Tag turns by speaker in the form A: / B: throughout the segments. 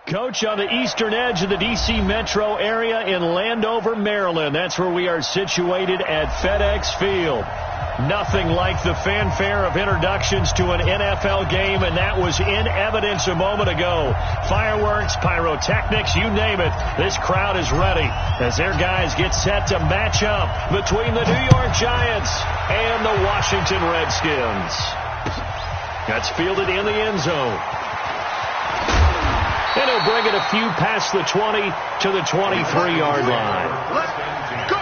A: Coach, on the eastern edge of the D.C. metro area in Landover, Maryland. That's where we are situated at FedEx Field. Nothing like the fanfare of introductions to an NFL game, and that was in evidence a moment ago. Fireworks, pyrotechnics, you name it. This crowd is ready as their guys get set to match up between the New York Giants and the Washington Redskins. That's fielded in the end zone. And he'll bring it a few past the 20 to the 23-yard line.
B: Let's go!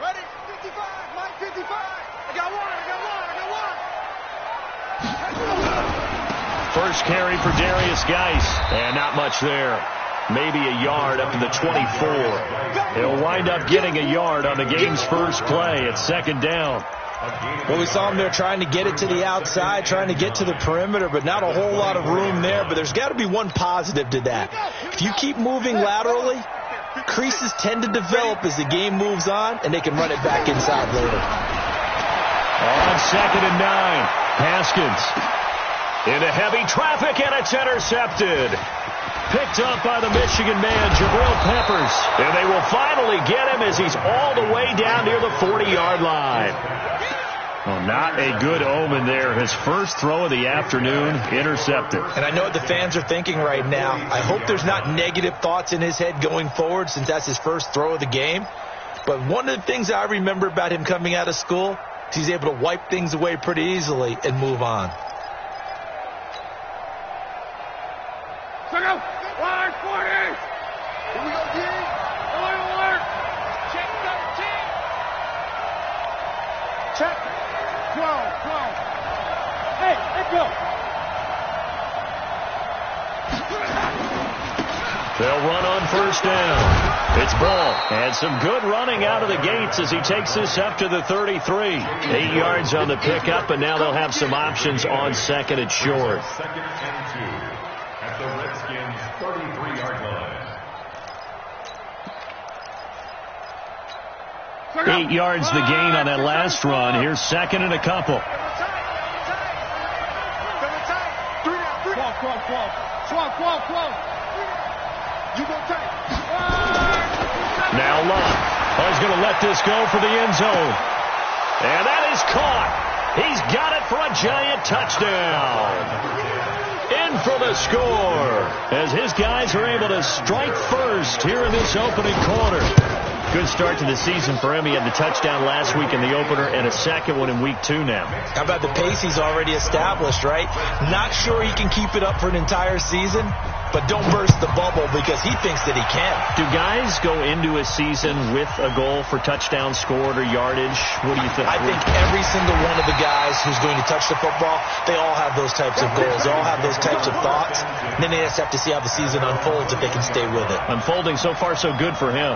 B: Ready? 55, Mike 55. I got one.
A: First carry for Darius Geis, and not much there. Maybe a yard up to the 24. He'll wind up getting a yard on the game's first play at second down.
C: Well, we saw him there trying to get it to the outside, trying to get to the perimeter, but not a whole lot of room there. But there's got to be one positive to that. If you keep moving laterally, creases tend to develop as the game moves on, and they can run it back inside later.
A: On 2nd and 9, Haskins into heavy traffic, and it's intercepted. Picked up by the Michigan man, Jabril Peppers. And they will finally get him as he's all the way down near the 40-yard line. Well, not a good omen there. His first throw of the afternoon, intercepted.
C: And I know what the fans are thinking right now. I hope there's not negative thoughts in his head going forward since that's his first throw of the game. But one of the things I remember about him coming out of school is he's able to wipe things away pretty easily and move on.
B: Check out. Line 40. Here we go, D. Alert. Check 13. Check 12. Hey, let's go.
A: They'll run on first down. It's Ball. And some good running out of the gates as he takes this up to the 33. 8 yards on the pickup, and now they'll have some options on second and short.
D: Second and 2. At the Redskins' 33-yard line.
A: 8 yards the gain on that last run. Here's second and a couple.
B: 12. You go tight.
A: Now Lott. He's going to let this go for the end zone. And that is caught. He's got it for a giant touchdown. In for the score as his guys are able to strike first here in this opening quarter. Good start to the season for him. He had the touchdown last week in the opener and a second one in week 2 now.
C: How about the pace he's already established, right? Not sure he can keep it up for an entire season, but don't burst the bubble because he thinks that he can.
A: Do guys go into a season with a goal for touchdown scored or yardage? What do you think?
C: I think every single one of the guys who's going to touch the football, they all have those types of goals. They all have those types of thoughts. And then they just have to see how the season unfolds if they can stay with it.
A: Unfolding so far so good for him.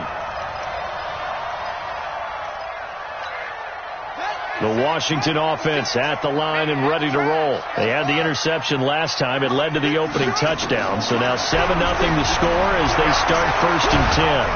A: The Washington offense at the line and ready to roll. They had the interception last time. It led to the opening touchdown. So now 7-0 the score as they start 1st and 10.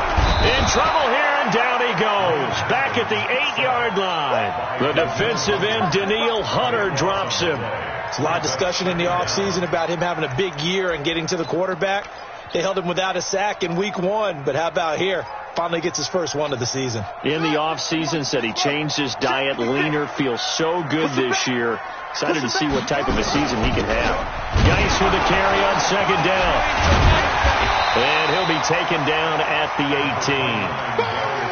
A: In trouble here, and down he goes. Back at the 8-yard line. The defensive end, Daniil Hunter, drops him.
C: There's a lot of discussion in the offseason about him having a big year and getting to the quarterback. They held him without a sack in week 1, but how about here? Finally gets his first one of the season.
A: In the offseason, said he changed his diet, leaner, feels so good this year. Excited to see what type of a season he can have. Geis with a carry on second down. And he'll be taken down at the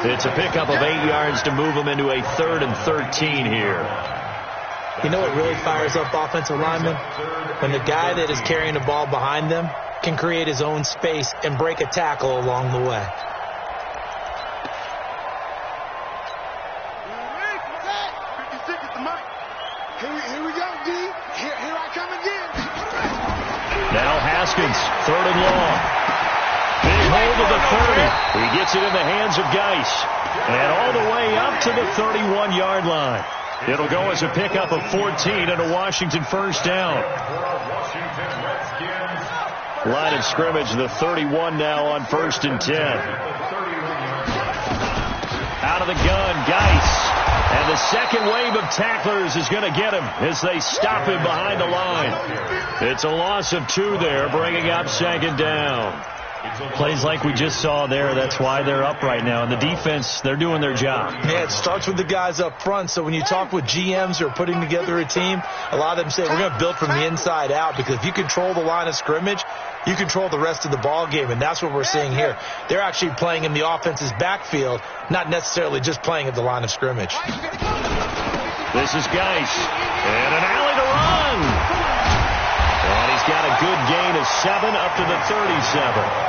A: 18. It's a pickup of 8 yards to move him into a 3rd and 13 here.
C: You know what really fires up offensive linemen? When the guy that is carrying the ball behind them can create his own space and break a tackle along the way.
B: Here we go, D. Here I come again.
A: Now Haskins, 3rd and long. Big hold of the 30. He gets it in the hands of Geis. And all the way up to the 31-yard line. It'll go as a pickup of 14 and a Washington first down. Line of scrimmage, the 31 now on 1st and 10. Out of the gun, Geis. And the second wave of tacklers is going to get him as they stop him behind the line. It's a loss of 2 there, bringing up 2nd down.
E: Plays like we just saw there, that's why they're up right now. And the defense, they're doing their job.
C: Yeah, it starts with the guys up front. So when you talk with GMs who are putting together a team, a lot of them say we're going to build from the inside out, because if you control the line of scrimmage, you control the rest of the ball game, and that's what we're seeing here. They're actually playing in the offense's backfield, not necessarily just playing at the line of scrimmage.
A: This is Geis, and an alley to run. And he's got a good gain of 7 up to the 37.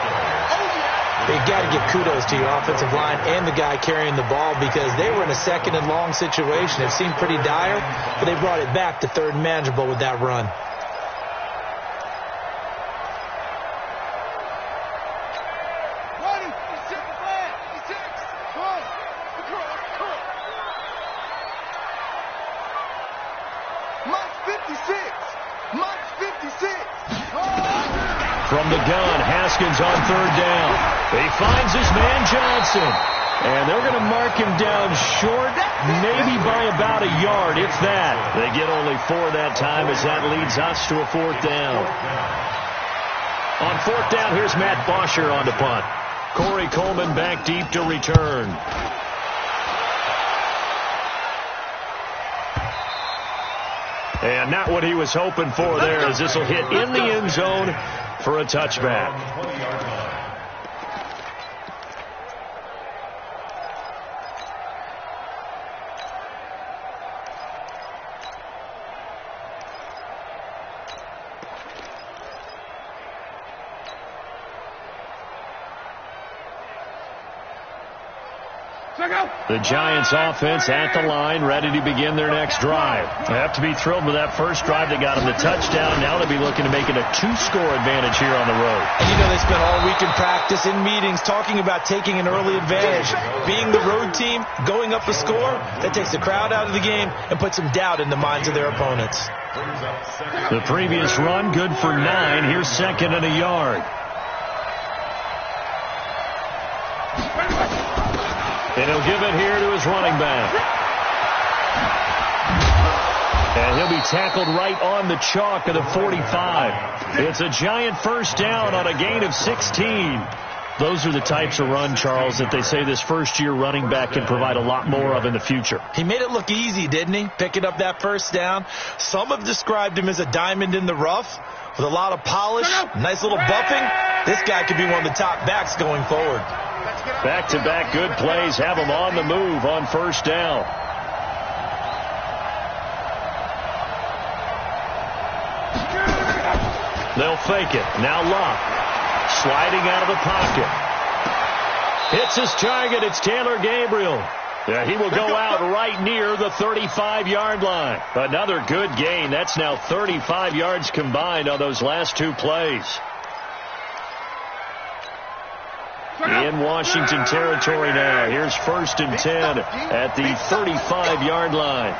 C: You've got to give kudos to your offensive line and the guy carrying the ball, because they were in a 2nd and long situation. It seemed pretty dire, but they brought it back to 3rd and manageable with that run.
A: From the gun, Haskins on 3rd down. He finds his man Johnson. And they're going to mark him down short, maybe by about a yard, if that. They get only 4 that time, as that leads us to a 4th down. On 4th down, here's Matt Bosher on the punt. Corey Coleman back deep to return. And not what he was hoping for there, as this will hit in the end zone for a touchback. The Giants offense at the line, ready to begin their next drive. They have to be thrilled with that first drive that got them the touchdown. Now they'll be looking to make it a 2-score advantage here on the road.
C: And you know, they spent all week in practice, in meetings, talking about taking an early advantage. Being the road team, going up a score, that takes the crowd out of the game and puts some doubt in the minds of their opponents.
A: The previous run, good for 9. Here's 2nd and a yard. And he'll give it here to his running back. And he'll be tackled right on the chalk of the 45. It's a Giant first down on a gain of 16. Those are the types of run, Charles, that they say this first-year running back can provide a lot more of in the future.
C: He made it look easy, didn't he? Picking up that first down. Some have described him as a diamond in the rough with a lot of polish, nice little buffing. This guy could be one of the top backs going forward.
A: Back-to-back good plays have him on the move on first down. They'll fake it. Now Luck. Sliding out of the pocket. Hits his target. It's Taylor Gabriel. Yeah, he will go out right near the 35-yard line. Another good gain. That's now 35 yards combined on those last 2 plays. In Washington territory now. Here's 1st and 10 at the 35-yard line.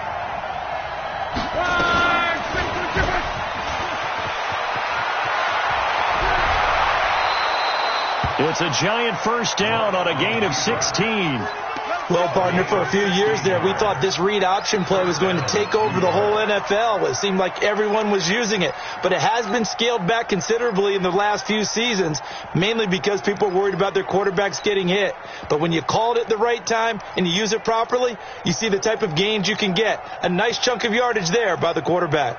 A: It's a Giant first down on a gain of 16.
C: Well, partner, for a few years there, we thought this read option play was going to take over the whole NFL. It seemed like everyone was using it. But it has been scaled back considerably in the last few seasons, mainly because people are worried about their quarterbacks getting hit. But when you call it at the right time and you use it properly, you see the type of gains you can get. A nice chunk of yardage there by the quarterback.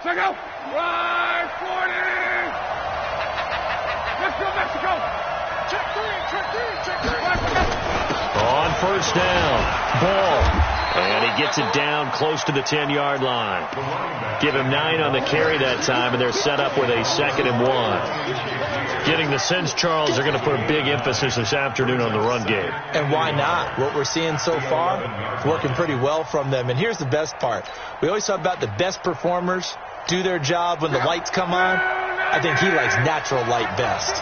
B: Check out. Right, 40. Let's go, Mexico. Check 3, check 3, check 3.
A: On first down, Ball. And he gets it down close to the 10-yard line. Give him 9 on the carry that time, and they're set up with a 2nd and 1. Getting the sense, Charles, they're going to put a big emphasis this afternoon on the run game.
C: And why not? What we're seeing so far is working pretty well from them. And here's the best part. We always talk about the best performers do their job when the lights come on. I think he likes natural light best.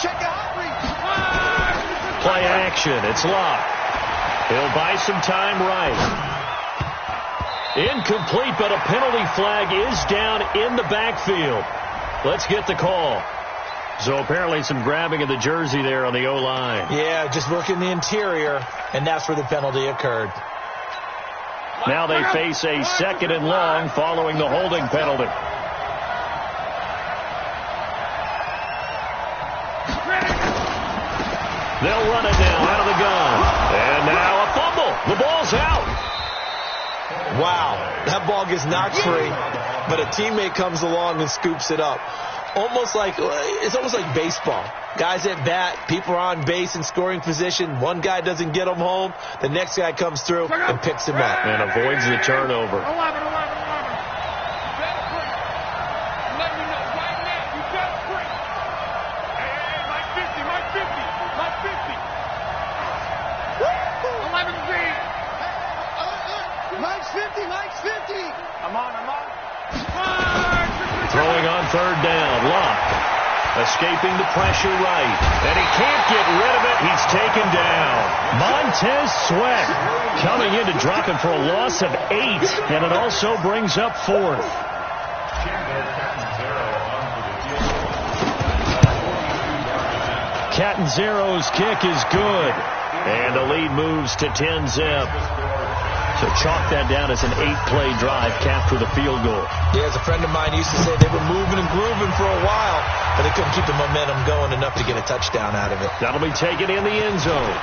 B: Check out.
A: play action. It's Locke. He'll buy some time right. Incomplete, but a penalty flag is down in the backfield. Let's get the call. So apparently some grabbing of the jersey there on the O-line.
C: Yeah, just working the interior, and that's where the penalty occurred.
A: Now they face a 2nd and long following the holding penalty. They'll run it now out of the gun. And now a fumble. The ball's out.
C: Wow, that ball gets knocked free, but a teammate comes along and scoops it up. It's almost like baseball. Guys at bat, people are on base in scoring position. One guy doesn't get him home. The next guy comes through and picks him up.
A: And avoids the turnover. Throwing on 3rd down. Locke escaping the pressure right. And he can't get rid of it. He's taken down. Montez Sweat coming in to drop him for a loss of 8. And it also brings up 4th. Catanzaro's kick is good. And the lead moves to 10-zip. So chalk that down as an 8-play drive capped with a field goal.
C: Yeah, as a friend of mine used to say, they were moving and grooving for a while, but they couldn't keep the momentum going enough to get a touchdown out of it.
A: That'll be taken in the end zone.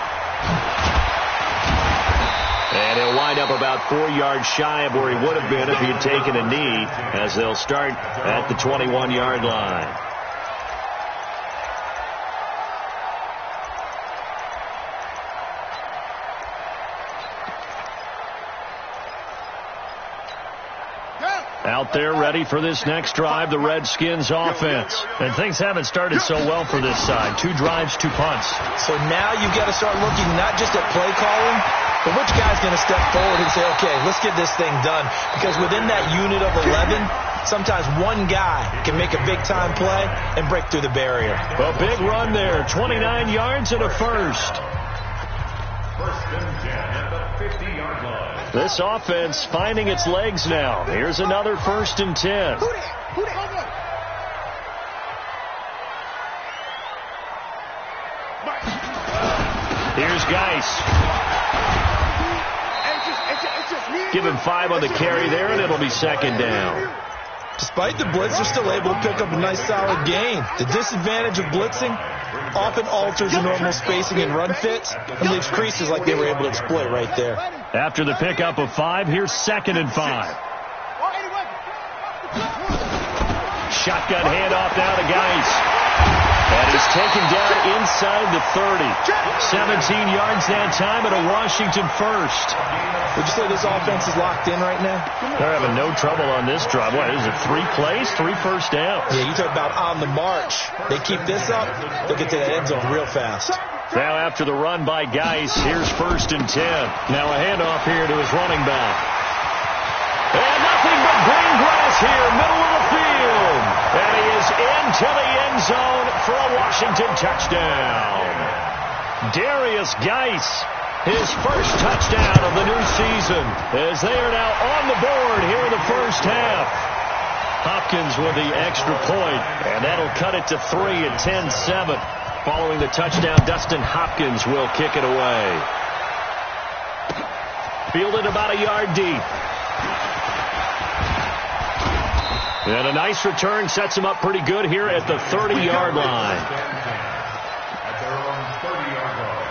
A: And he'll wind up about 4 yards shy of where he would have been if he had taken a knee, as they'll start at the 21-yard line. Out there ready for this next drive, the Redskins offense. And things haven't started so well for this side. 2 drives, 2 punts.
C: So now you've got to start looking not just at play calling, but which guy's going to step forward and say, okay, let's get this thing done. Because within that unit of 11, sometimes one guy can make a big-time play and break through the barrier.
A: A big run there, 29 yards and a first.
D: First and 10 at the 50-yard line.
A: This offense finding its legs now. Here's another 1st and 10. Here's Geis. Give him 5 on the carry there, and it'll be 2nd down.
C: Despite the blitz, they're still able to pick up a nice solid gain. The disadvantage of blitzing often alters the normal spacing and run fits and leaves creases like they were able to exploit right there.
A: After the pickup of 5, here's 2nd and 5. Shotgun handoff now to Geis. And he's taken down inside the 30. 17 yards that time and a Washington first.
C: Would you say this offense is locked in right now?
A: They're having no trouble on this drive. What is it, 3 plays, 3 first downs?
C: Yeah, you talk about on the march. They keep this up, they'll get to that end zone real fast.
A: Now after the run by Geis, here's 1st and 10. Now a handoff here to his running back. And nothing but green grass here, middle of the field. And he is into the end zone for a Washington touchdown. Darius Geis, his first touchdown of the new season, as they are now on the board here in the first half. Hopkins with the extra point, and that'll cut it to 3 at 10-7. Following the touchdown, Dustin Hopkins will kick it away. Fielded about a yard deep. And a nice return sets him up pretty good here at the 30-yard line.
D: At their own 30-yard line.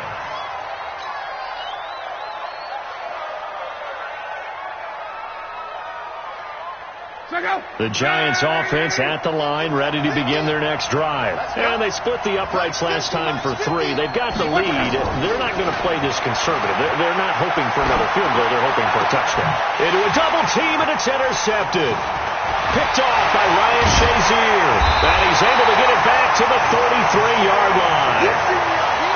A: The Giants offense at the line, ready to begin their next drive. And they split the uprights last time for 3. They've got the lead. They're not going to play this conservative. They're not hoping for another field goal. They're hoping for a touchdown. Into a double team, and it's intercepted. Picked off by Ryan Shazier. And he's able to get it back to the 33-yard line.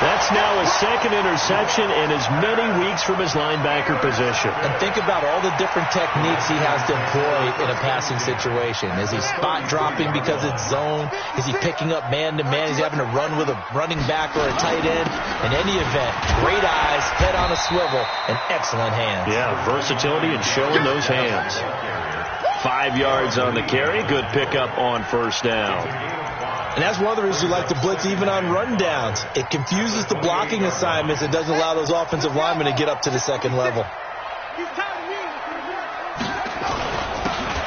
A: That's now his second interception in as many weeks from his linebacker position.
C: And think about all the different techniques he has to employ in a passing situation. Is he spot dropping because it's zone? Is he picking up man-to-man? Is he having to run with a running back or a tight end? In any event, great eyes, head on a swivel, and excellent hands.
A: Yeah, versatility and showing those hands. 5 yards on the carry. Good pickup on first down.
C: And that's one of the reasons you like to blitz even on rundowns. It confuses the blocking assignments. It doesn't allow those offensive linemen to get up to the second level.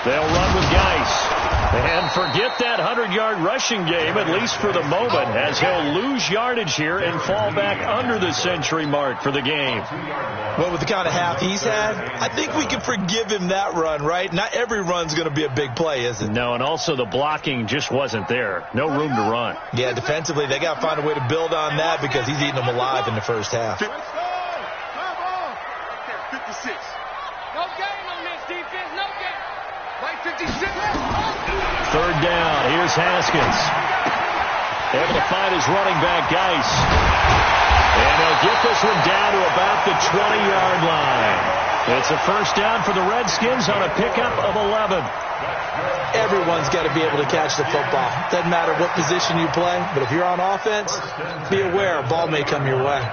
A: They'll run with Geis. And forget that 100-yard rushing game, at least for the moment, as he'll lose yardage here and fall back under the century mark for the game.
C: Well, with the kind of half he's had, I think we can forgive him that run, right? Not every run's going to be a big play, is it?
A: No, and also the blocking just wasn't there. No room to run.
C: Yeah, defensively, they got to find a way to build on that because he's eating them alive in the first half.
B: 56. No gain on this defense. No gain. Right 56.
A: Third down. Here's Haskins. Able to find his running back, Geis. And they'll get this one down to about the 20-yard line. It's a first down for the Redskins on a pickup of 11.
C: Everyone's got to be able to catch the football. Doesn't matter what position you play, but if you're on offense, be aware a ball may come your way.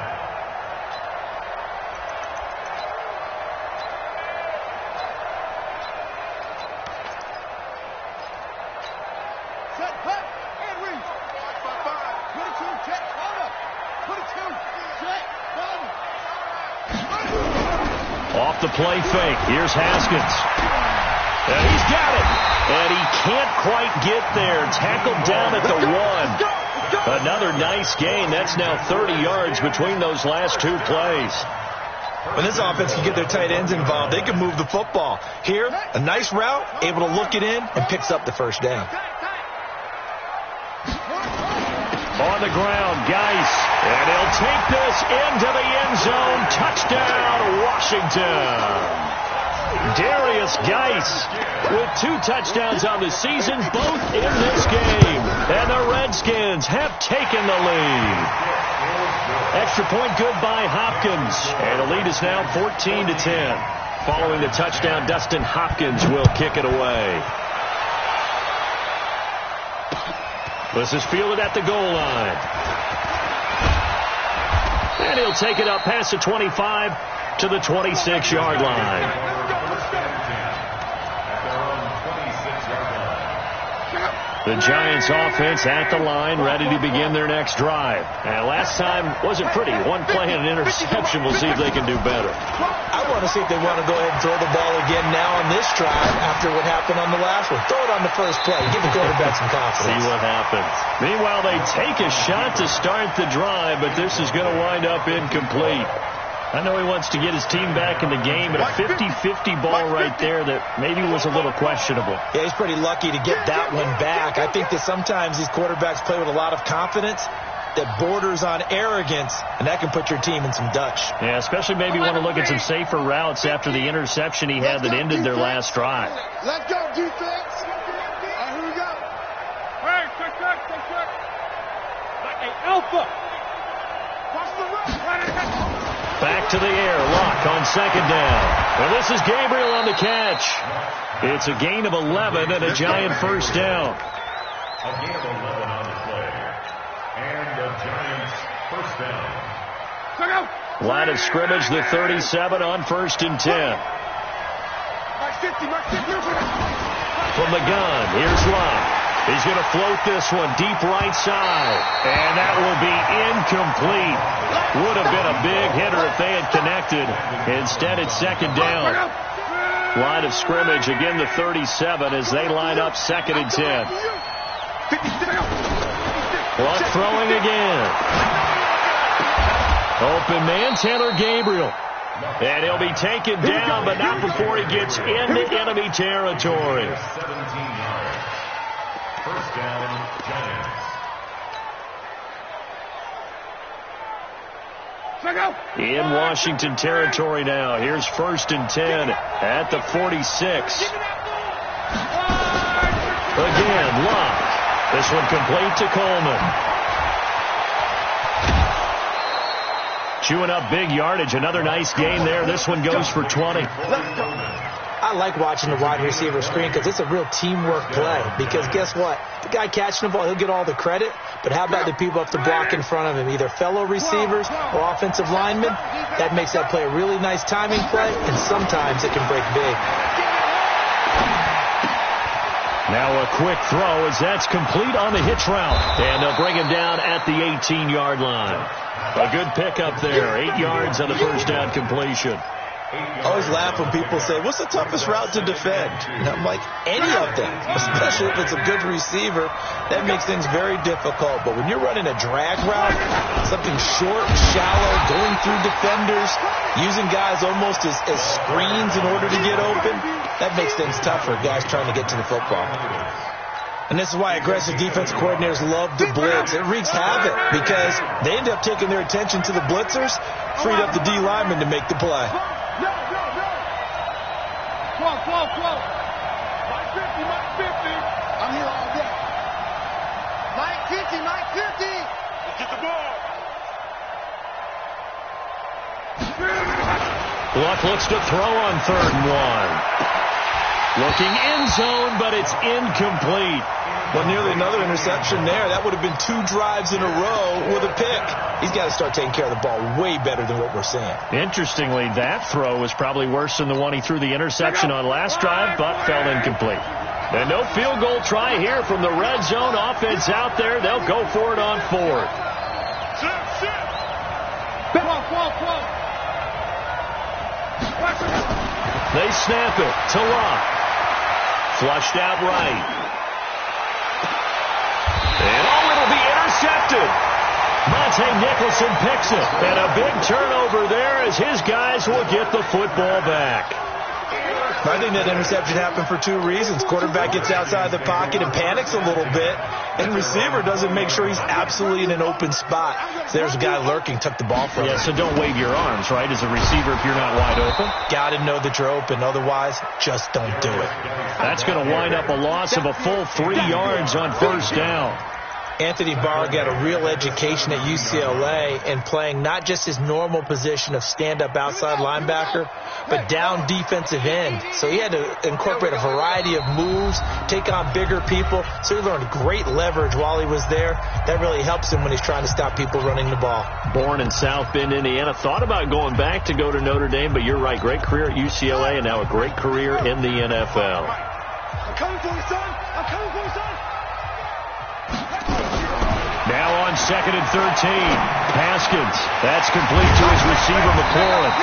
A: Off the play fake. Here's Haskins. And he's got it. And he can't quite get there. Tackled down at the 1. Another nice gain. That's now 30 yards between those last two plays.
C: When this offense can get their tight ends involved, they can move the football. Here, a nice route, able to look it in, and picks up the first down.
A: On the ground, Geis. And he'll take this into the end zone. Touchdown, Washington. Darius Geis with 2 touchdowns on the season, both in this game. And the Redskins have taken the lead. Extra point good by Hopkins. And the lead is now 14-10. Following the touchdown, Dustin Hopkins will kick it away. This is fielded at the goal line. And he'll take it up past the 25 to the 26-yard line. The Giants offense at the line, ready to begin their next drive. And last time wasn't pretty. One play and an interception. We'll see if they can do better.
C: I want to see if they want to go ahead and throw the ball again now on this drive after what happened on the last one. Throw it on the first play. Give the quarterback some confidence.
A: See what happens. Meanwhile, they take a shot to start the drive, but this is going to wind up incomplete. I know he wants to get his team back in the game, but a 50-50 ball right there that maybe was a little questionable.
C: Yeah, he's pretty lucky to get that one back. I think that sometimes these quarterbacks play with a lot of confidence that borders on arrogance, and that can put your team in some Dutch.
A: Yeah, especially maybe want to look at some safer routes after the interception he had that ended their last drive.
B: Let's go, defense. Here we go. Hey, check. Like an alpha. Watch the run.
A: Back to the air, Locke on second down. And this is Gabriel on the catch. It's a gain of 11 and a Giant first down.
D: A gain of 11 on the play. And the Giants first down.
A: Line of scrimmage, the 37 on 1st and 10. From the gun, here's Locke. He's going to float this one deep right side. And that will be incomplete. Would have been a big hitter if they had connected. Instead, it's second down. Line of scrimmage, again the 37 as they line up 2nd and 10. Clock throwing again. Open man, Taylor Gabriel. And he'll be taken down, but not before he gets into enemy territory.
D: 17 yards. First down, Giants.
A: In Washington territory now. Here's 1st and 10 at the 46. Again, Locke. This one complete to Coleman. chewing up big yardage. Another nice gain there. This one goes for 20.
C: I like watching the wide receiver screen because it's a real teamwork play. Because guess what? The guy catching the ball, he'll get all the credit. But how about the people up the block in front of him, either fellow receivers or offensive linemen? That makes that play a really nice timing play, and sometimes it can break big.
A: Now a quick throw as that's complete on the hitch route. And they'll bring him down at the 18-yard line. A good pickup there. 8 yards on the first down completion.
C: I always laugh when people say, what's the toughest route to defend? And I'm like, any of them, especially if it's a good receiver. That makes things very difficult. But when you're running a drag route, something short, shallow, going through defenders, using guys almost as screens in order to get open, that makes things tougher, guys trying to get to the football. And this is why aggressive defense coordinators love to blitz. It wreaks havoc because they end up taking their attention to the blitzers, freed up the D lineman to make the play.
B: Whoa. Mike 50. I'm here all day. Mike 50. Let's get the ball.
A: Luck looks to throw on 3rd and 1. Looking end zone, but it's incomplete.
C: Well, nearly another interception there. That would have been 2 drives in a row with a pick. He's got to start taking care of the ball way better than what we're seeing.
A: Interestingly, that throw was probably worse than the one he threw the interception on last drive, but fell incomplete. And no field goal try here from the red zone. Offense out there. They'll go for it on 4th. They snap it to Luck. Flushed out right. And it'll be intercepted. Monte Nicholson picks it. And a big turnover there as his guys will get the football back.
C: I think that interception happened for 2 reasons. Quarterback gets outside the pocket and panics a little bit. And receiver doesn't make sure he's absolutely in an open spot. So there's a guy lurking, took the ball from him.
A: Yeah, so don't wave your arms, right, as a receiver if you're not wide open.
C: Got to know that you're open. Otherwise, just don't do it.
A: That's going to wind up a loss of a full 3 yards on 1st down.
C: Anthony Barr got a real education at UCLA and playing not just his normal position of stand-up outside linebacker, but down defensive end. So he had to incorporate a variety of moves, take on bigger people. So he learned great leverage while he was there. That really helps him when he's trying to stop people running the ball.
A: Born in South Bend, Indiana. Thought about going back to go to Notre Dame, but you're right. Great career at UCLA and now a great career in the NFL.
B: I'm coming for you, son.
A: Now on 2nd and 13. Haskins. That's complete to his receiver, McLaurin.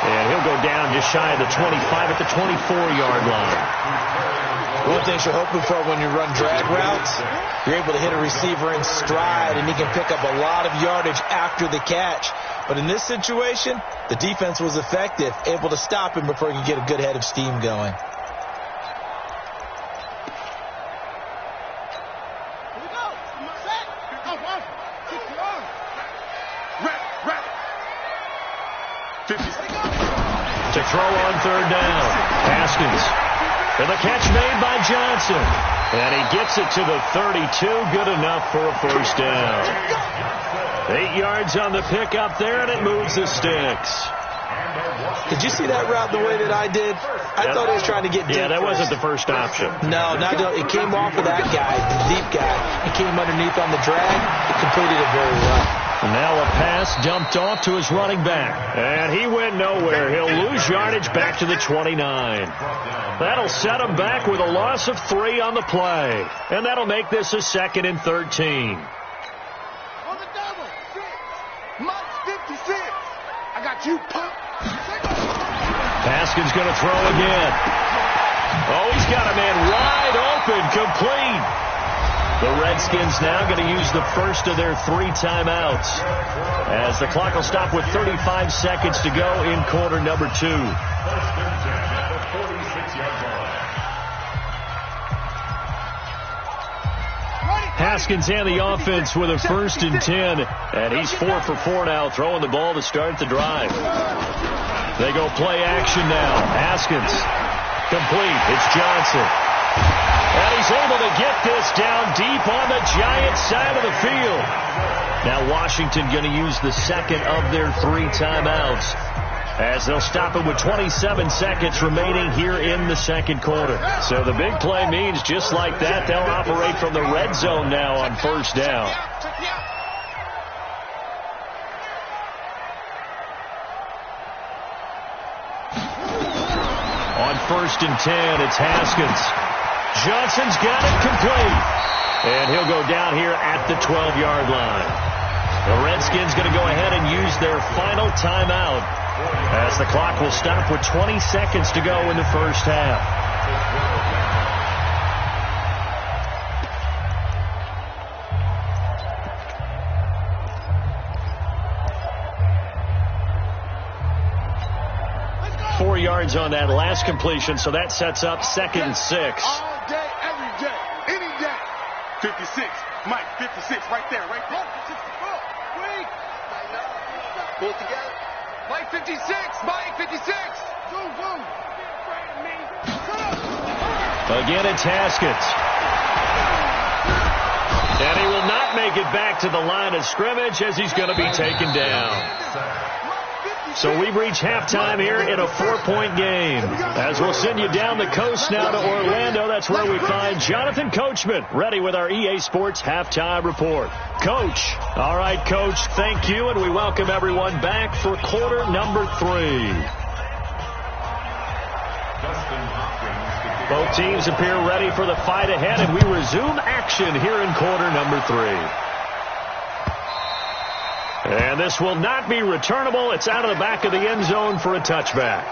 A: And he'll go down just shy of the 25 at the 24-yard line.
C: One thing you're hoping for when you run drag routes, you're able to hit a receiver in stride, and he can pick up a lot of yardage after the catch. But in this situation, the defense was effective, able to stop him before he could get a good head of steam going.
A: To throw on 3rd down. Haskins. And the catch made by Johnson. And he gets it to the 32. Good enough for a 1st down. 8 yards on the pickup there, and it moves the sticks.
C: Did you see that route the way that I did? I thought he was trying to get deep.
A: Yeah, that wasn't the first option.
C: No, it came off of that guy, the deep guy. It came underneath on the drag. It completed it very well.
A: Now a pass dumped off to his running back. And he went nowhere. He'll lose yardage back to the 29. That'll set him back with a loss of 3 on the play. And that'll make this a 2nd and 13.
B: On the double. 6. Mike 56. I got you, punk.
A: Haskins going to throw again. Oh, he's got a man wide open, complete. The Redskins now going to use the first of their 3 timeouts as the clock will stop with 35 seconds to go in quarter number 2. Haskins and the offense with a 1st and 10, and he's 4 for 4 now, throwing the ball to start the drive. They go play action now. Haskins complete. It's Johnson. And he's able to get this down deep on the Giants side of the field. Now Washington going to use the second of their 3 timeouts, as they'll stop it with 27 seconds remaining here in the second quarter. So the big play means just like that, they'll operate from the red zone now on first down. On 1st and 10, it's Haskins. Johnson's got it complete. And he'll go down here at the 12-yard line. The Redskins going to go ahead and use their final timeout, as the clock will stop with 20 seconds to go in the first half. Yards on that last completion, so that sets up 2nd and 6.
B: All day, every day, any day. 56, Mike, 56, right there. Pull together. Mike, 56, Mike, 56.
A: Again, it's Haskins. And he will not make it back to the line of scrimmage, as he's going to be taken down. So we've reached halftime here in a 4-point game. As we'll send you down the coast now to Orlando, that's where we find Jonathan Coachman, ready with our EA Sports halftime report. Coach. All right, Coach, thank you, and we welcome everyone back for quarter number 3. Both teams appear ready for the fight ahead, and we resume action here in quarter number 3. And this will not be returnable. It's out of the back of the end zone for a touchback.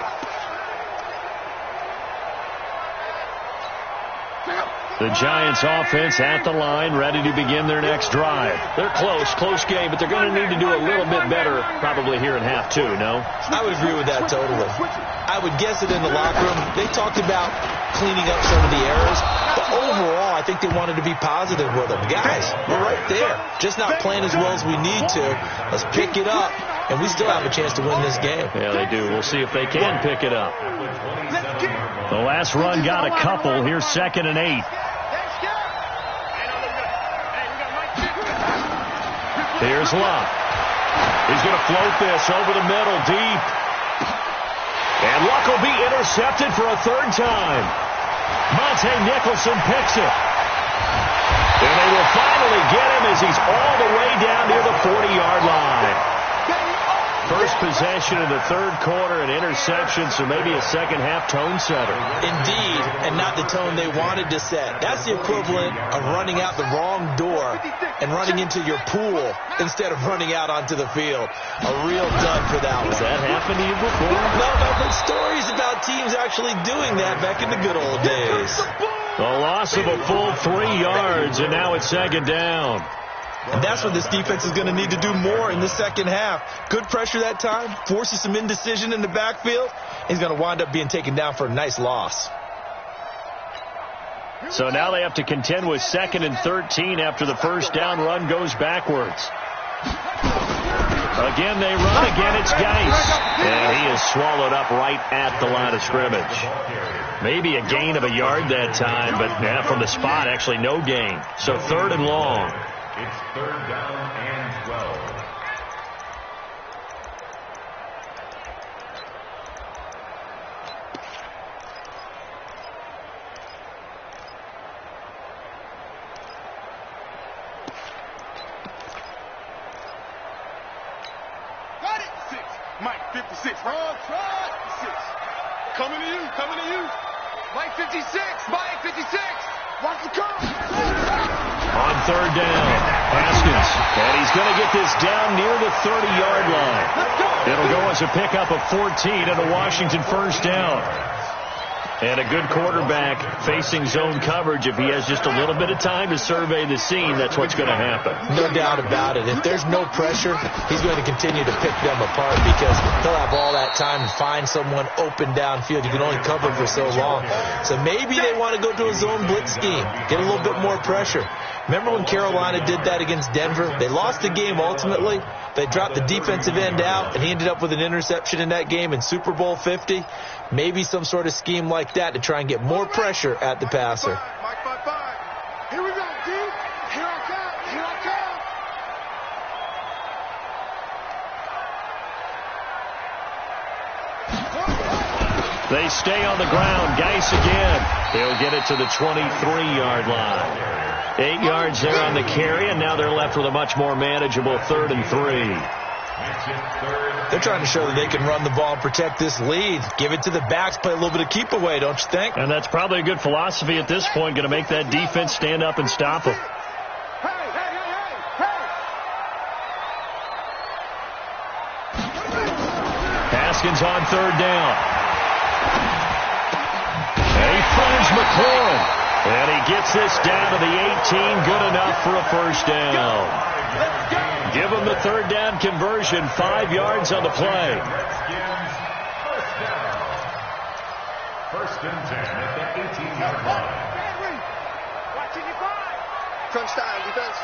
A: The Giants offense at the line, ready to begin their next drive. They're close game, but they're going to need to do a little bit better probably here in half 2, no?
C: I would agree with that totally. I would guess it in the locker room. They talked about cleaning up some of the errors, but overall, I think they wanted to be positive with them. Guys, we're right there. Just not playing as well as we need to. Let's pick it up, and we still have a chance to win this game.
A: Yeah, they do. We'll see if they can pick it up. The last run got a couple. Here's 2nd and 8. Here's Love. He's going to float this over the middle, deep. And Luck will be intercepted for a 3rd time. Monte Nicholson picks it. And they will finally get him as he's all the way down near the 40-yard line. First possession of the 3rd quarter, an interception, so maybe a second-half tone setter.
C: Indeed, and not the tone they wanted to set. That's the equivalent of running out the wrong door and running into your pool instead of running out onto the field. A real dud for that one.
A: Has that happened to you before?
C: No, but stories about teams actually doing that back in the good old days.
A: A loss of a full 3 yards, and now it's 2nd down.
C: And that's what this defense is going to need to do more in the second half. Good pressure that time, forces some indecision in the backfield. He's going to wind up being taken down for a nice loss.
A: So now they have to contend with 2nd and 13 after the first down run goes backwards. Again, they run. Again, it's Geis. And he is swallowed up right at the line of scrimmage. Maybe a gain of a yard that time, but from the spot, actually no gain. So 3rd and long.
D: It's 3rd down and 12.
B: Got it. 6. Mike, 56. Run, try. 6. Coming to you. Mike, 56. Mike, 56. Watch the curve.
A: On 3rd down, Haskins. And he's going to get this down near the 30-yard line. It'll go as a pickup of 14 and a Washington first down. And a good quarterback facing zone coverage. If he has just a little bit of time to survey the scene, that's what's going to happen.
C: No doubt about it. If there's no pressure, he's going to continue to pick them apart because he'll have all that time to find someone open downfield. You can only cover for so long. So maybe they want to go to a zone blitz scheme, get a little bit more pressure. Remember when Carolina did that against Denver? They lost the game ultimately. They dropped the defensive end out, and he ended up with an interception in that game in Super Bowl 50. Maybe some sort of scheme like that to try and get more pressure at the passer.
B: Mike, 5-5. Here we go, dude. Here I come.
A: They stay on the ground. Geis again. He'll get it to the 23-yard line. 8 yards there on the carry, and now they're left with a much more manageable 3rd and 3.
C: They're trying to show that they can run the ball and protect this lead. Give it to the backs, play a little bit of keep away, don't you think?
A: And that's probably a good philosophy at this point, going to make that defense stand up and stop them. Haskins on 3rd down. And he finds McLaurin. And he gets this down to the 18. Good enough for a 1st down. Give him the 3rd down conversion. 5 yards on the play.
D: Redskins, 1st down. 1st and 10 at the 18-yard line.
B: Watching you five. Crunch time, defense.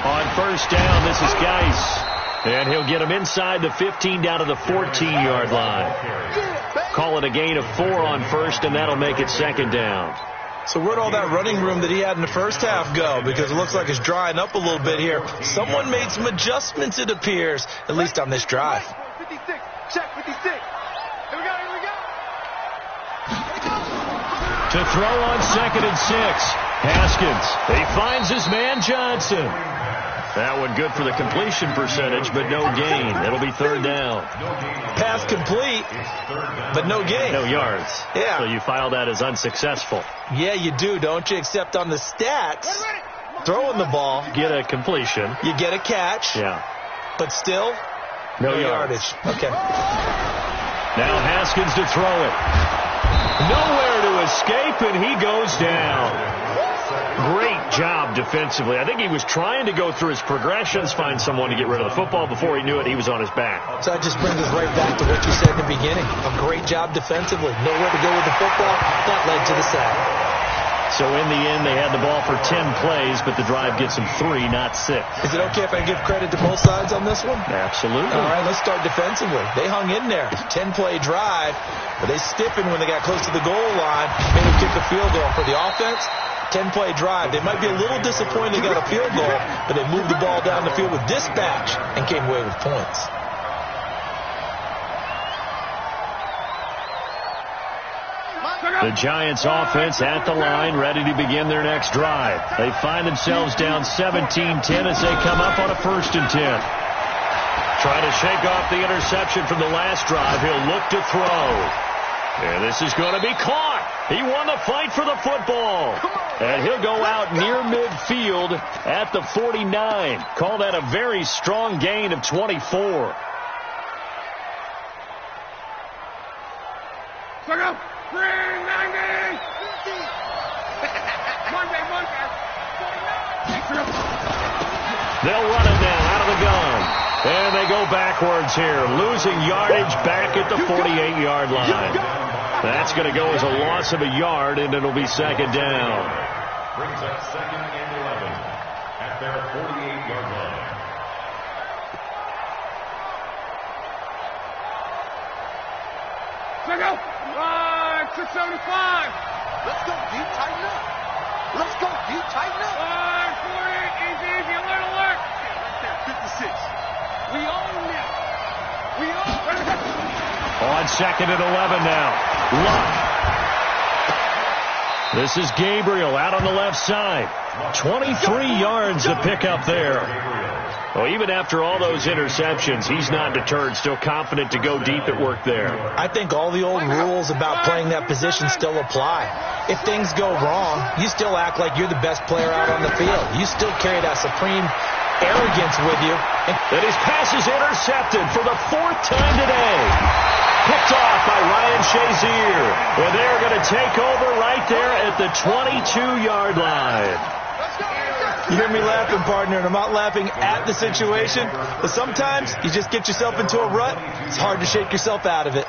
A: On 1st down, this is Geis. And he'll get him inside the 15 down to the 14-yard line. Call it a gain of 4 on 1st, and that'll make it 2nd down.
C: So where'd all that running room that he had in the first half go? Because it looks like it's drying up a little bit here. Someone made some adjustments, it appears, at least on this drive.
B: 56. Check 56. Here we go.
A: To throw on 2nd and 6. Haskins. He finds his man Johnson. That one good for the completion percentage, but no gain. It'll be 3rd down.
C: Pass complete, but no gain.
A: No yards.
C: Yeah.
A: So you file that as unsuccessful.
C: Yeah, you do, don't you? Except on the stats, throwing the ball,
A: Get a completion.
C: you get a catch,
A: Yeah.
C: but still
A: No
C: yardage. Okay.
A: Now Haskins to throw it. Nowhere to escape, and he goes down. Great job defensively. I think he was trying to go through his progressions, find someone to get rid of the football. Before he knew it, he was on his back.
C: So that just brings us right back to what you said in the beginning. A great job defensively. Nowhere to go with the football. That led to the sack.
A: So in the end, they had the ball for 10 plays, but the drive gets them 3, not 6.
C: Is it okay if I give credit to both sides on this one?
A: Absolutely.
C: All right, let's start defensively. They hung in there. 10-play drive, but they stiffened when they got close to the goal line. Made them kick a field goal. For the offense, 10-play drive. They might be a little disappointed they got a field goal, but they moved the ball down the field with dispatch and came away with points.
A: The Giants offense at the line, ready to begin their next drive. They find themselves down 17-10 as they come up on a 1st and 10. Trying to shake off the interception from the last drive. He'll look to throw. And this is going to be caught. He won the fight for the football. And he'll go out near midfield at the 49. Call that a very strong gain of 24. They'll run it now out of the gun. And they go backwards here, losing yardage back at the 48-yard line. That's going to go as a loss of a yard, and it'll be 2nd down.
D: Brings up 2nd and 11 at their 48-yard line.
B: Let's go. 675. Let's go deep, tighten up. Let's go deep, tighten up. 40, easy, alert. Yeah, right there, 56. We own this. We own this.
A: On 2nd and 11 now. Luck. This is Gabriel out on the left side. 23 yards to pick up there. Well, even after all those interceptions, he's not deterred, still confident to go deep at work there.
C: I think all the old rules about playing that position still apply. If things go wrong, you still act like you're the best player out on the field. You still carry that supreme arrogance with you.
A: And his pass is intercepted for the 4th time today. Picked off by Ryan Shazier. And they're going to take over right there at the 22-yard line.
C: You hear me laughing, partner, and I'm not laughing at the situation, but sometimes you just get yourself into a rut. It's hard to shake yourself out of it.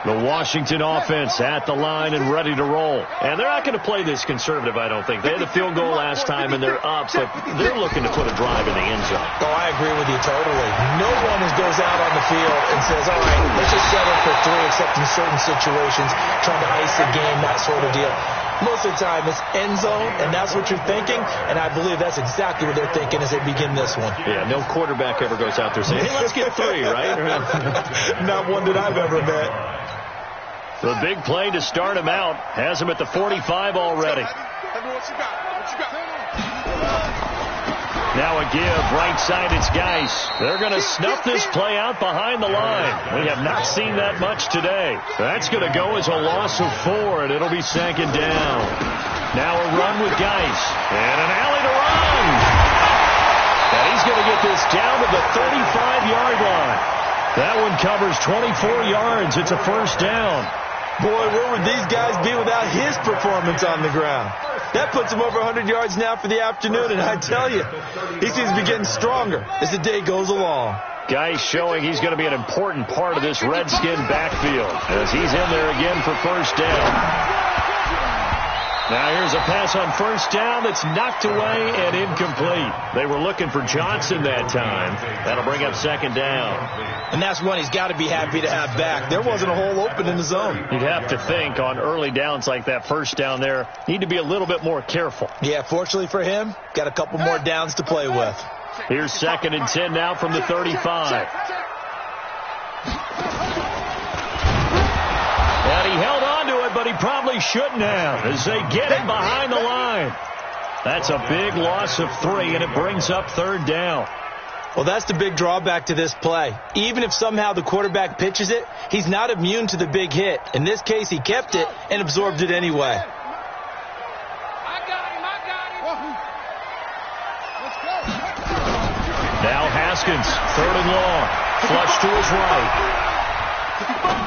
A: The Washington offense at the line and ready to roll. And they're not going to play this conservative, I don't think. They had the field goal last time, and they're up, but they're looking to put a drive in the end zone.
C: Oh, I agree with you totally. No one goes out on the field and says, all right, let's just settle for 3, except in certain situations, trying to ice the game, that sort of deal. Most of the time, it's end zone, and that's what you're thinking, and I believe that's exactly what they're thinking as they begin this one.
A: Yeah, no quarterback ever goes out there saying, hey, let's get 3, right?
C: Not one that I've ever met.
A: The big play to start him out has him at the 45 already. Now a give, right side, it's Geis. They're going to snuff this play out behind the line. We have not seen that much today. That's going to go as a loss of 4, and it'll be second down. Now a run with Geis, and an alley to run. And he's going to get this down to the 35-yard line. That one covers 24 yards. It's a first down.
C: Boy, where would these guys be without his performance on the ground? That puts him over 100 yards now for the afternoon, and I tell you, he seems to be getting stronger as the day goes along.
A: Geis showing he's going to be an important part of this Redskin backfield as he's in there again for first down. Now here's a pass on first down that's knocked away and incomplete. They were looking for Johnson that time. That'll bring up second down.
C: And that's one he's got to be happy to have back. There wasn't a hole open in the zone.
A: You'd have to think on early downs like that first down there, need to be a little bit more careful.
C: Yeah, fortunately for him, got a couple more downs to play with.
A: Here's second and 10 now from the 35. And he held on to it, but he probably shouldn't have as they get him behind the line. That's a big loss of 3, and it brings up third down.
C: Well, that's the big drawback to this play. Even if somehow the quarterback pitches it, he's not immune to the big hit. In this case, he kept it and absorbed it anyway.
B: I got him. Let's go.
A: Now Haskins, third and long. Flush to his right.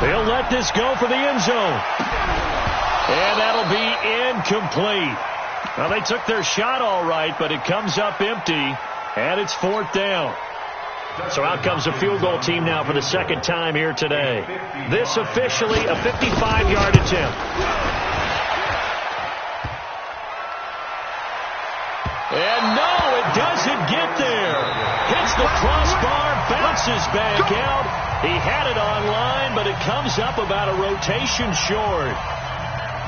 A: They'll let this go for the end zone. And that'll be incomplete. Well, they took their shot all right, but it comes up empty. And it's fourth down. So out comes a field goal team now for the second time here today. This officially a 55-yard attempt. And no, it doesn't get there. Hits the crossbar, bounces back out. He had it on line, but it comes up about a rotation short.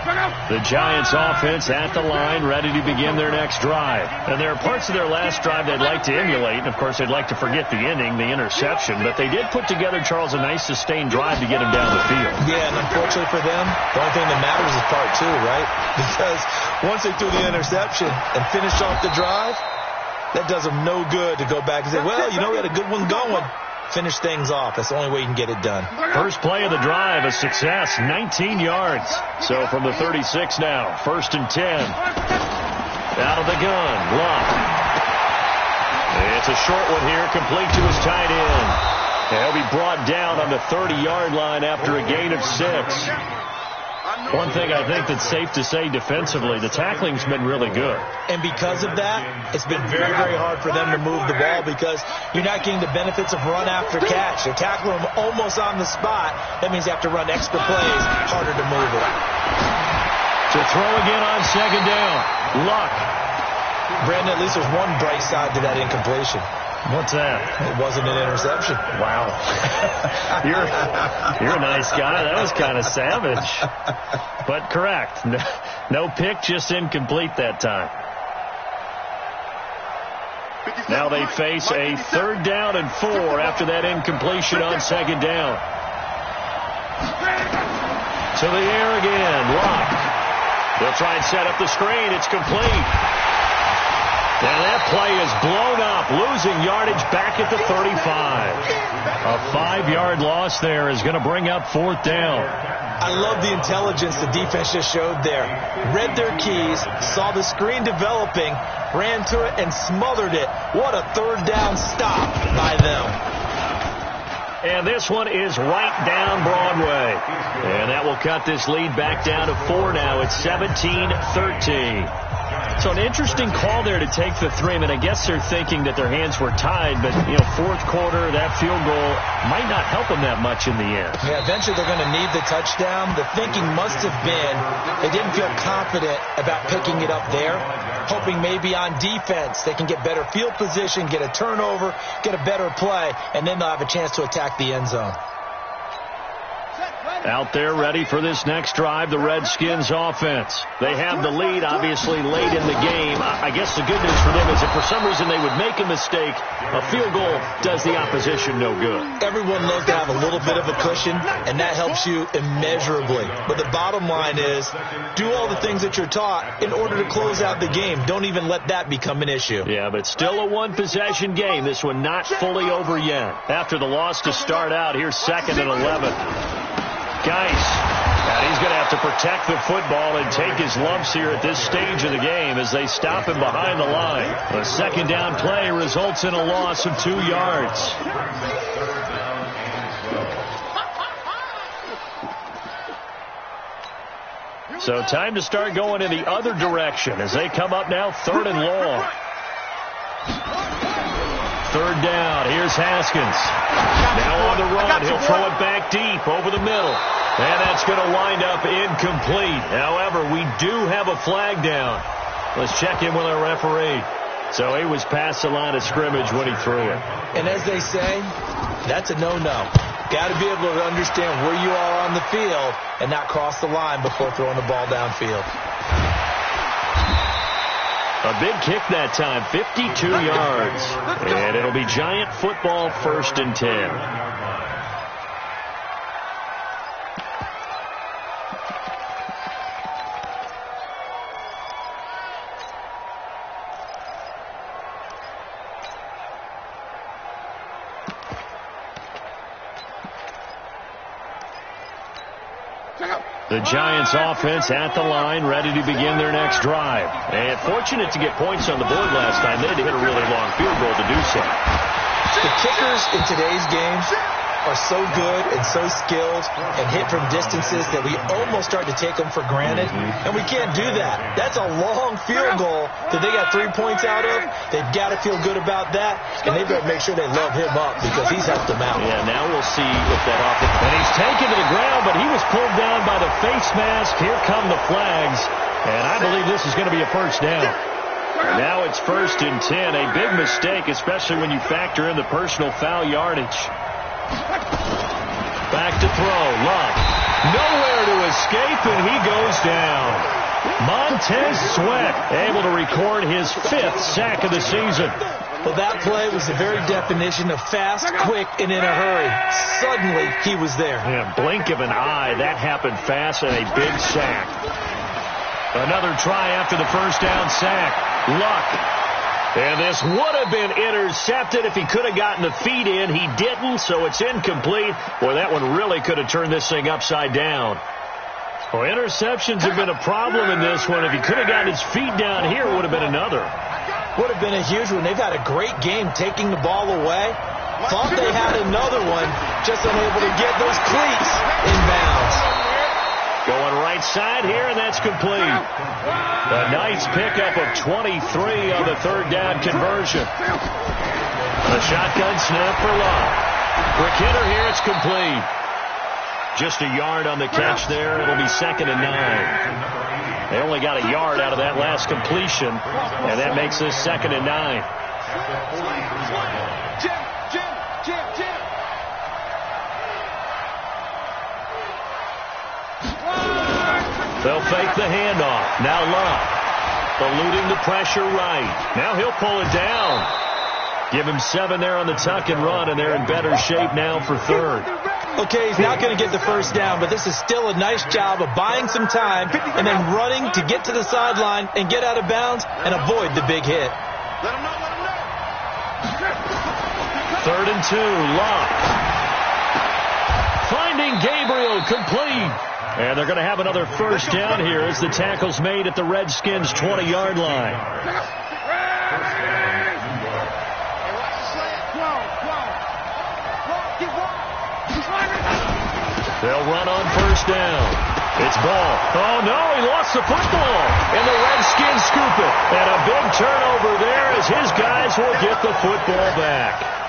A: The Giants offense at the line, ready to begin their next drive. And there are parts of their last drive they'd like to emulate. And, of course, they'd like to forget the inning, the interception. But they did put together, Charles, a nice sustained drive to get him down the field.
C: Yeah, and unfortunately for them, the only thing that matters is part 2, right? Because once they threw the interception and finished off the drive, that does them no good to go back and say, well, you know, we had a good one going. Finish things off. That's the only way you can get it done.
A: First play of the drive, a success, 19 yards. So from the 36 now, first and 10. Out of the gun, Luck. It's a short one here, complete to his tight end. He'll be brought down on the 30-yard line after a gain of 6. One thing I think that's safe to say defensively, the tackling's been really good.
C: And because of that, it's been very, very hard for them to move the ball because you're not getting the benefits of run after catch. They're tackling them almost on the spot. That means they have to run extra plays, harder to move it.
A: To throw again on second down. Luck.
C: Brandon, at least there's one bright side to that incompletion.
A: What's that?
C: It wasn't an interception.
A: Wow. You're a nice guy. That was kind of savage. But correct. No pick, just incomplete that time. Now they face a third down and 4 after that incompletion on second down. To the air again. Lock. They'll try and set up the screen. It's complete. And that play is blown up, losing yardage back at the 35. A 5-yard loss there is going to bring up fourth down.
C: I love the intelligence the defense just showed there. Read their keys, saw the screen developing, ran to it, and smothered it. What a third down stop by them.
A: And this one is right down Broadway. And that will cut this lead back down to 4 now. It's 17-13. So an interesting call there to take the 3. I mean, I guess they're thinking that their hands were tied, but, you know, fourth quarter, that field goal might not help them that much in the end.
C: Yeah, eventually they're going to need the touchdown. The thinking must have been they didn't feel confident about picking it up there, hoping maybe on defense they can get better field position, get a turnover, get a better play, and then they'll have a chance to attack the end zone.
A: Out there ready for this next drive, the Redskins offense. They have the lead, obviously, late in the game. I guess the good news for them is if for some reason they would make a mistake, a field goal does the opposition no good.
C: Everyone loves to have a little bit of a cushion, and that helps you immeasurably. But the bottom line is, do all the things that you're taught in order to close out the game. Don't even let that become an issue.
A: Yeah, but still a one-possession game. This one not fully over yet. After the loss to start out, here's 2nd and 11. Geis, and he's going to have to protect the football and take his lumps here at this stage of the game as they stop him behind the line. A 2nd down play results in a loss of 2 yards. So time to start going in the other direction as they come up now 3rd and long. 3rd down. Here's Haskins. Now on the run. He'll throw it back deep over the middle. And that's going to wind up incomplete. However, we do have a flag down. Let's check in with our referee. So he was past the line of scrimmage when he threw it.
C: And as they say, that's a no-no. Got to be able to understand where you are on the field and not cross the line before throwing the ball downfield.
A: A big kick that time, 52 yards. And it'll be Giant football, 1st and 10. The Giants offense at the line, ready to begin their next drive. And fortunate to get points on the board last time. They had to hit a really long field goal to do so.
C: The kickers in today's game are so good and so skilled and hit from distances that we almost start to take them for granted. And we can't do that. That's a long field goal that they got 3 points out of. They've got to feel good about that. And they better make sure they love him up because he's helped them out.
A: Yeah, now we'll see if that offense. And he's taken to the ground, but he was pulled down by the face mask. Here come the flags. And I believe this is going to be a 1st down. And now it's 1st and 10. A big mistake, especially when you factor in the personal foul yardage. Back to throw. Luck. Nowhere to escape, and he goes down. Montez Sweat able to record his 5th sack of the season.
C: Well, that play was the very definition of fast, quick, and in a hurry. Suddenly, he was there.
A: Yeah, blink of an eye. That happened fast and a big sack. Another try after the 1st down sack. Luck. And this would have been intercepted if he could have gotten the feet in. He didn't, so it's incomplete. Boy, that one really could have turned this thing upside down. Well, interceptions have been a problem in this one. If he could have gotten his feet down here, it would have been another.
C: Would have been a huge one. They've had a great game taking the ball away. Thought they had another one, just unable to get those cleats inbounds.
A: Going right side here, and that's complete. A nice pickup of 23 on the 3rd down conversion. A shotgun snap for Luck. Quick hitter here, it's complete. Just a yard on the catch there. It'll be 2nd and 9. They only got a yard out of that last completion, and that makes this 2nd and 9. They'll fake the handoff. Now Luck, eluding the pressure right. Now he'll pull it down. Give him 7 there on the tuck and run, and they're in better shape now for 3rd.
C: Okay, he's not going to get the 1st down, but this is still a nice job of buying some time and then running to get to the sideline and get out of bounds and avoid the big hit.
A: 3rd and 2, Luck. Finding Gabriel, complete. And they're going to have another 1st down here as the tackle's made at the Redskins' 20-yard line. They'll run on 1st down. It's Ball. Oh, no, he lost the football. And the Redskins scoop it. And a big turnover there as his guys will get the football back.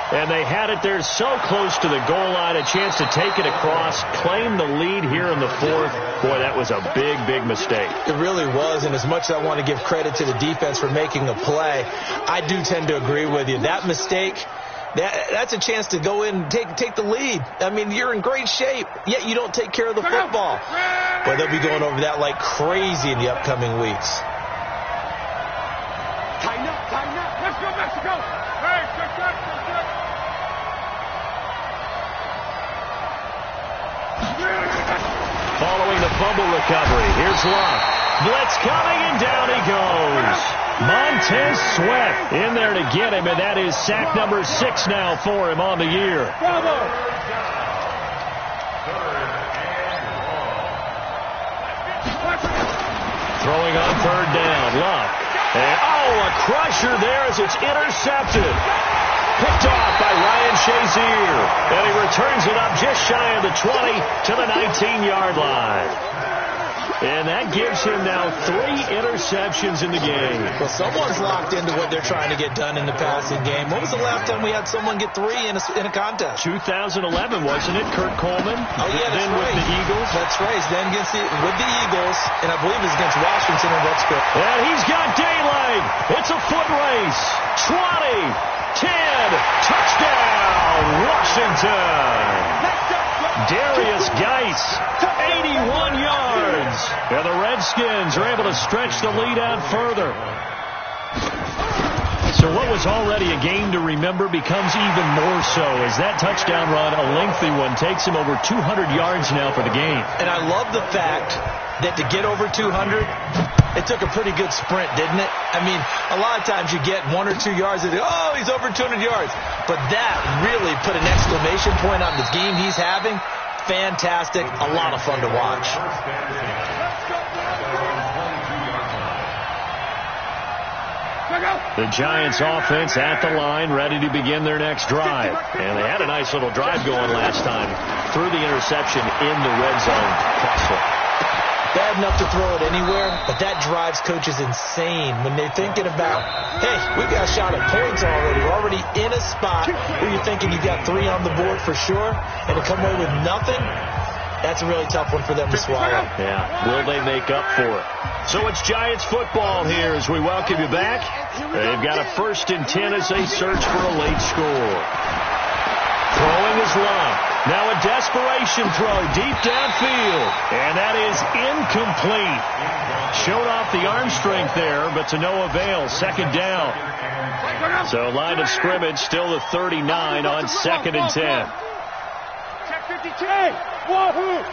A: And they had it there so close to the goal line, a chance to take it across, claim the lead here in the 4th. Boy, that was a big, big mistake.
C: It really was, and as much as I want to give credit to the defense for making a play, I do tend to agree with you. That mistake That's a chance to go in and take the lead. I mean, you're in great shape, yet you don't take care of the football. But they'll be going over that like crazy in the upcoming weeks.
B: Tighten up, tighten up. Let's go, Mexico. Hey, check up.
A: Following the fumble recovery, here's Luck. Blitz coming, and down he goes. Montez Sweat in there to get him, and that is sack number 6 now for him on the year. Throwing on 3rd down, Luck. And, a crusher there as it's intercepted. Picked off by Ryan Shazier. And he returns it up just shy of the 20 to the 19-yard line. And that gives him now 3 interceptions in the game.
C: Well, someone's locked into what they're trying to get done in the passing game. When was the last time we had someone get 3 in a contest?
A: 2011, wasn't it? Kurt Coleman.
C: Oh, yeah, that's
A: then
C: right.
A: with the Eagles.
C: That's right. Then with the Eagles, and I believe it's against Washington or Redskins.
A: And he's got daylight. It's a foot race. 20, 10, touchdown, Washington. Darius Geis, 81 yards. And the Redskins are able to stretch the lead out further. So what was already a game to remember becomes even more so as that touchdown run, a lengthy one, takes him over 200 yards now for the game.
C: And I love the fact that to get over 200, it took a pretty good sprint, didn't it? I mean, a lot of times you get 1 or 2 yards and he's over 200 yards. But that really put an exclamation point on this game he's having. Fantastic. A lot of fun to watch.
A: The Giants offense at the line, ready to begin their next drive. And they had a nice little drive going last time through the interception in the red zone cluster.
C: Bad enough to throw it anywhere, but that drives coaches insane when they're thinking about, hey, we've got a shot at points already. We're already in a spot where you're thinking you've got 3 on the board for sure, and to come away with nothing, that's a really tough one for them to swallow.
A: Yeah, will they make up for it? So it's Giants football here as we welcome you back. They've got a 1st and 10 as they search for a late score. Throwing is Luck. Now a desperation throw deep downfield. And that is incomplete. Showed off the arm strength there, but to no avail. 2nd down. So line of scrimmage still the 39 on 2nd and 10.
B: Check 52. Wahoo!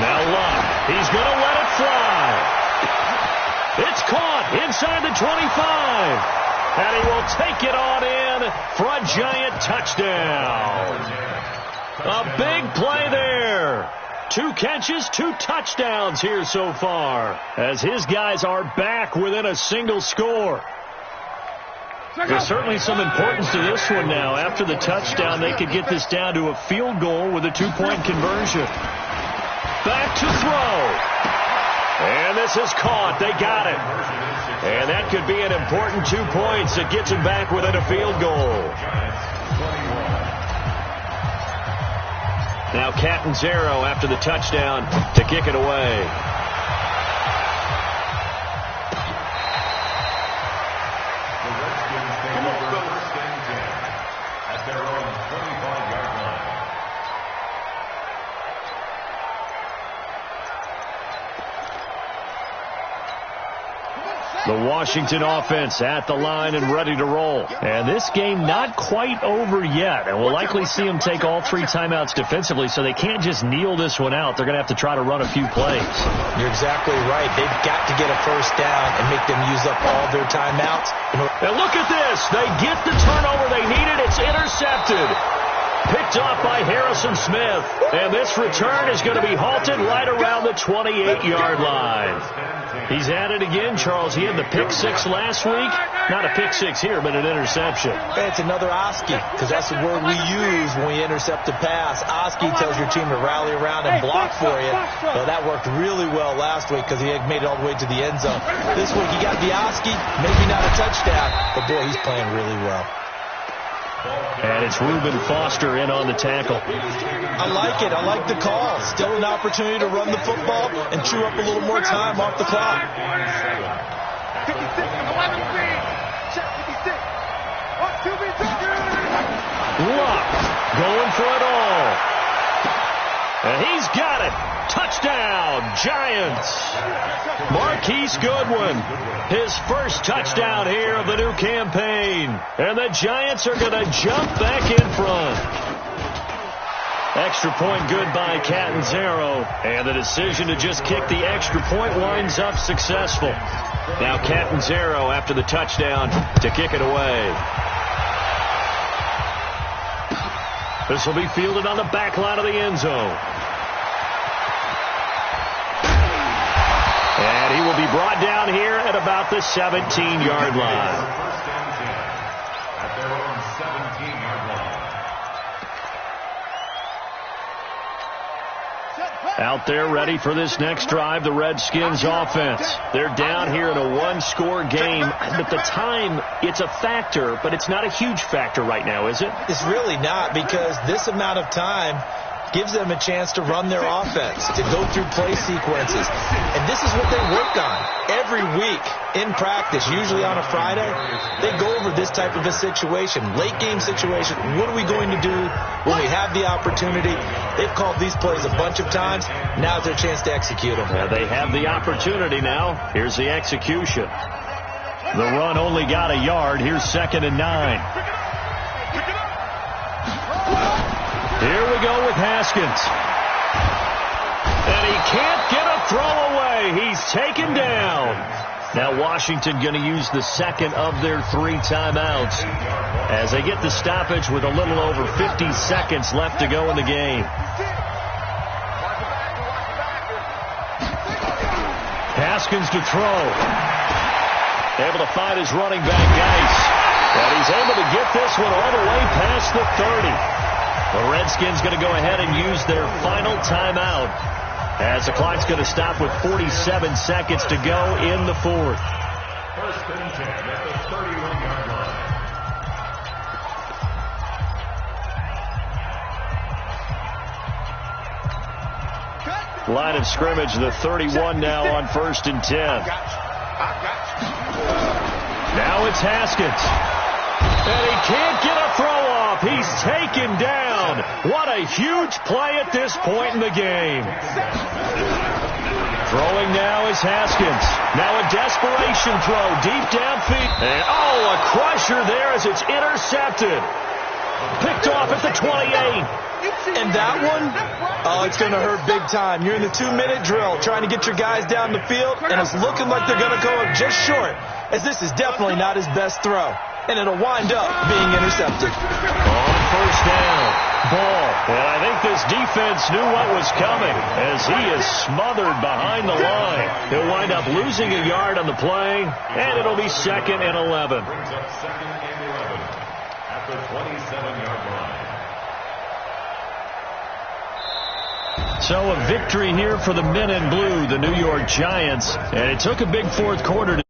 A: Now Luck. He's going to let it fly. It's caught inside the 25. And he will take it on in for a Giant touchdown. A big play there. 2 catches, 2 touchdowns here so far, as his guys are back within a single score. There's certainly some importance to this one now. After the touchdown, they could get this down to a field goal with a 2-point conversion. Back to throw. And this is caught. They got it. And that could be an important 2 points that gets him back within a field goal. Now Catanzaro after the touchdown to kick it away.
D: The Redskins take over 1st and 10 at their own 25-yard line.
A: The Washington offense at the line and ready to roll. And this game not quite over yet. And we'll likely see them take all 3 timeouts defensively, so they can't just kneel this one out. They're going to have to try to run a few plays.
C: You're exactly right. They've got to get a 1st down and make them use up all their timeouts.
A: And look at this. They get the turnover they needed. It's intercepted. Picked off by Harrison Smith. And this return is going to be halted right around the 28-yard line. He's at it again, Charles. He had the pick 6 last week. Not a pick 6 here, but an interception.
C: It's another Oski, because that's the word we use when we intercept a pass. Oski tells your team to rally around and block for you. Well, that worked really well last week because he had made it all the way to the end zone. This week he got the Oski, maybe not a touchdown, but boy, he's playing really well.
A: And it's Reuben Foster in on the tackle.
C: I like it. I like the call. Still an opportunity to run the football and chew up a little more time off the clock.
B: 56 on the left.
A: Luck going for it all. And he's got it. Touchdown, Giants. Marquise Goodwin, his first touchdown here of the new campaign. And the Giants are going to jump back in front. Extra point good by Catanzaro. And the decision to just kick the extra point winds up successful. Now Catanzaro after the touchdown to kick it away. This will be fielded on the back line of the end zone. And he will be brought down here at about the 17-yard line.
D: At their own 17-yard line.
A: Out there ready for this next drive, the Redskins offense. They're down here in a one-score game. At the time, it's a factor, but it's not a huge factor right now, is it?
C: It's really not, because this amount of time gives them a chance to run their offense, to go through play sequences. And this is what they work on every week in practice, usually on a Friday. They go over this type of a situation, late game situation. What are we going to do when we have the opportunity? They've called these plays a bunch of times. Now's their chance to execute them.
A: They have the opportunity now. Here's the execution. The run only got a yard. Here's 2nd and 9. Here we go with Haskins. And he can't get a throw away. He's taken down. Now Washington going to use the second of their 3 timeouts as they get the stoppage with a little over 50 seconds left to go in the game. Haskins to throw. Able to find his running back, Geis. And he's able to get this one all the way past the 30. The Redskins going to go ahead and use their final timeout as the clock's going to stop with 47 seconds to go in the 4th.
D: 1st and 10 at the 31-yard line.
A: Line of scrimmage, the 31 now on 1st and 10. Now it's Haskins. And he can't get a throw off. He's taken down. What a huge play at this point in the game. Throwing now is Haskins. Now a desperation throw deep downfield. And a crusher there as it's intercepted. Picked off at the 28.
C: And that one, it's going to hurt big time. You're in the 2-minute drill trying to get your guys down the field, and it's looking like they're going to go up just short, as this is definitely not his best throw. And it'll wind up being intercepted.
A: On 1st down, ball. And I think this defense knew what was coming as he is smothered behind the line. He'll wind up losing a yard on the play, and it'll be 2nd and 11.
D: Brings up 2nd and 11 at the 27-yard line.
A: So a victory here for the men in blue, the New York Giants. And it took a big 4th quarter to